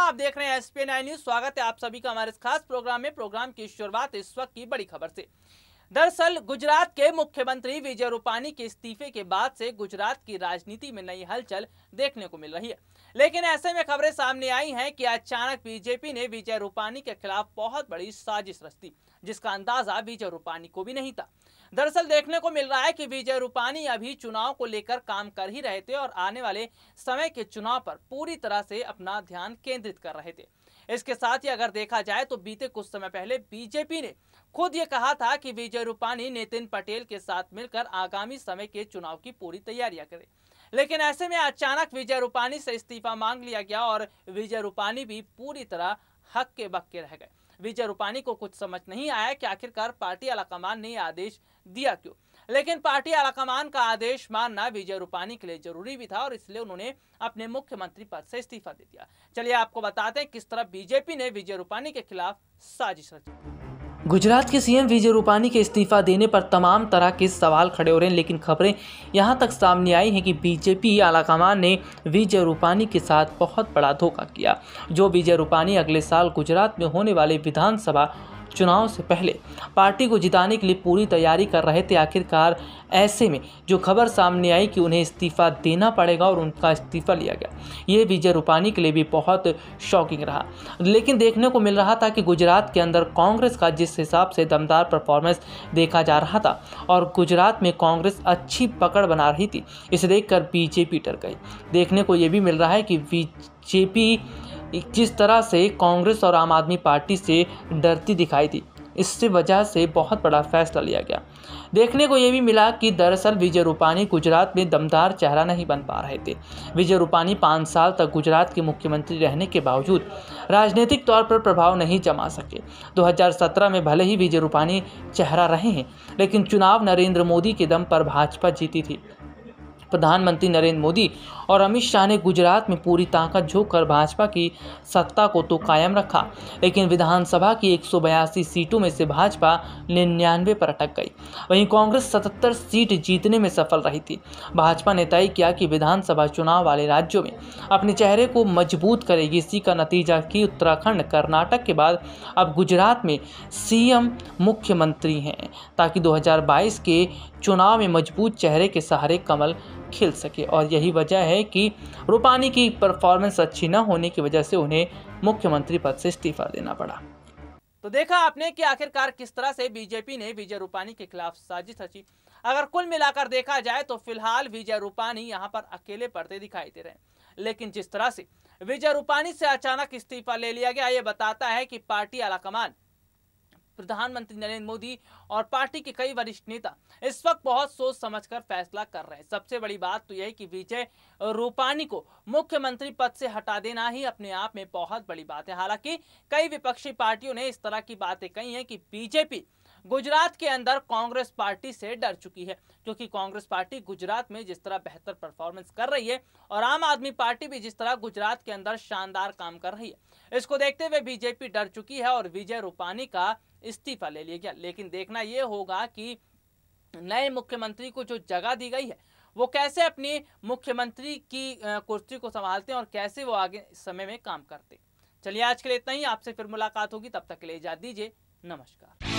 आप देख रहे हैं SPN9 न्यूज। स्वागत है आप सभी का हमारे इस खास प्रोग्राम में। प्रोग्राम की शुरुआत इस वक्त की बड़ी खबर से। दरअसल गुजरात के मुख्यमंत्री विजय रूपानी के इस्तीफे के बाद से गुजरात की राजनीति में नई हलचल देखने को मिल रही है। लेकिन ऐसे में खबरें सामने आई हैं कि अचानक बीजेपी ने विजय रूपानी के खिलाफ बहुत बड़ी साजिश रची, जिसका अंदाजा विजय रूपानी को भी नहीं था। दरअसल देखने को मिल रहा है कि विजय रूपानी अभी चुनाव को लेकर काम कर ही रहे थे और आने वाले समय के चुनाव पर पूरी तरह से अपना ध्यान केंद्रित कर रहे थे। इसके साथ ही अगर देखा जाए तो बीते कुछ समय पहले बीजेपी ने खुद ये कहा था कि विजय रूपानी नितिन पटेल के साथ मिलकर आगामी समय के चुनाव की पूरी तैयारियां करें। लेकिन ऐसे में अचानक विजय रूपानी से इस्तीफा मांग लिया गया और विजय रूपानी भी पूरी तरह हक्के बक्के रह गए। विजय रूपानी को कुछ समझ नहीं आया कि आखिरकार पार्टी आलाकमान ने आदेश दिया क्यों। लेकिन पार्टी आलाकमान का आदेश मानना विजय रूपानी के लिए जरूरी भी था और इसलिए उन्होंने अपने मुख्यमंत्री पद से इस्तीफा दे दिया। चलिए आपको बताते हैं किस तरह बीजेपी ने विजय रूपानी के खिलाफ साजिश रची। गुजरात के सीएम विजय रूपानी के इस्तीफा देने पर तमाम तरह के सवाल खड़े हो रहे हैं, लेकिन खबरें यहां तक सामने आई हैं कि बीजेपी आलाकमान ने विजय रूपानी के साथ बहुत बड़ा धोखा किया। जो विजय रूपानी अगले साल गुजरात में होने वाले विधानसभा चुनाव से पहले पार्टी को जिताने के लिए पूरी तैयारी कर रहे थे, आखिरकार ऐसे में जो खबर सामने आई कि उन्हें इस्तीफा देना पड़ेगा और उनका इस्तीफा लिया गया, ये विजय रूपानी के लिए भी बहुत शॉकिंग रहा। लेकिन देखने को मिल रहा था कि गुजरात के अंदर कांग्रेस का जिस हिसाब से दमदार परफॉर्मेंस देखा जा रहा था और गुजरात में कांग्रेस अच्छी पकड़ बना रही थी, इसे देखकर बीजेपी डर गई। देखने को ये भी मिल रहा है कि बीजेपी जिस तरह से कांग्रेस और आम आदमी पार्टी से डरती दिखाई दी, इससे वजह से बहुत बड़ा फैसला लिया गया। देखने को यह भी मिला कि दरअसल विजय रूपानी गुजरात में दमदार चेहरा नहीं बन पा रहे थे। विजय रूपानी 5 साल तक गुजरात के मुख्यमंत्री रहने के बावजूद राजनीतिक तौर पर प्रभाव नहीं जमा सके। 2017 में भले ही विजय रूपानी चेहरा रहे हैं, लेकिन चुनाव नरेंद्र मोदी के दम पर भाजपा जीती थी। प्रधानमंत्री नरेंद्र मोदी और अमित शाह ने गुजरात में पूरी ताकत झोंक कर भाजपा की सत्ता को तो कायम रखा, लेकिन विधानसभा की 182 सीटों में से भाजपा 99 पर अटक गई। वहीं कांग्रेस 77 सीट जीतने में सफल रही थी। भाजपा ने तय किया कि विधानसभा चुनाव वाले राज्यों में अपने चेहरे को मजबूत करेगी। इसी का नतीजा कि उत्तराखंड, कर्नाटक के बाद अब गुजरात में सीएम मुख्यमंत्री हैं, ताकि 2022 के चुनाव में मजबूत चेहरे के सहारे कमल खिल सके। और यही वजह है कि रूपानी की परफॉर्मेंस अच्छी न होने की वजह से उन्हें मुख्यमंत्री पद से इस्तीफा देना पड़ा। तो देखा आपने कि आखिरकार किस तरह से बीजेपी ने विजय रूपानी के खिलाफ साजिश रची। अगर कुल मिलाकर देखा जाए तो फिलहाल विजय रूपानी यहां पर अकेले पड़ते दिखाई दे रहे हैं, लेकिन जिस तरह से विजय रूपानी से अचानक इस्तीफा ले लिया गया, यह बताता है कि पार्टी आलाकमान, प्रधानमंत्री नरेंद्र मोदी और पार्टी के कई वरिष्ठ नेता इस वक्त बहुत सोच समझकर फैसला कर रहे हैं। सबसे बड़ी बात तो यह है कि विजय रूपानी को मुख्यमंत्री पद से हटा देना ही अपने आप में बहुत बड़ी बात है। हालांकि कई विपक्षी पार्टियों ने इस तरह की बातें कही हैं कि बीजेपी गुजरात के अंदर कांग्रेस पार्टी से डर चुकी है, क्योंकि कांग्रेस पार्टी गुजरात में जिस तरह बेहतर परफॉर्मेंस कर रही है और आम आदमी पार्टी भी जिस तरह गुजरात के अंदर शानदार काम कर रही है, इसको देखते हुए बीजेपी डर चुकी है और विजय रूपानी का इस्तीफा ले लिया गया। लेकिन देखना यह होगा कि नए मुख्यमंत्री को जो जगह दी गई है वो कैसे अपनी मुख्यमंत्री की कुर्सी को संभालते हैं और कैसे वो आगे समय में काम करते। चलिए आज के लिए इतना ही। आपसे फिर मुलाकात होगी, तब तक के लिए इजाजत दीजिए। नमस्कार।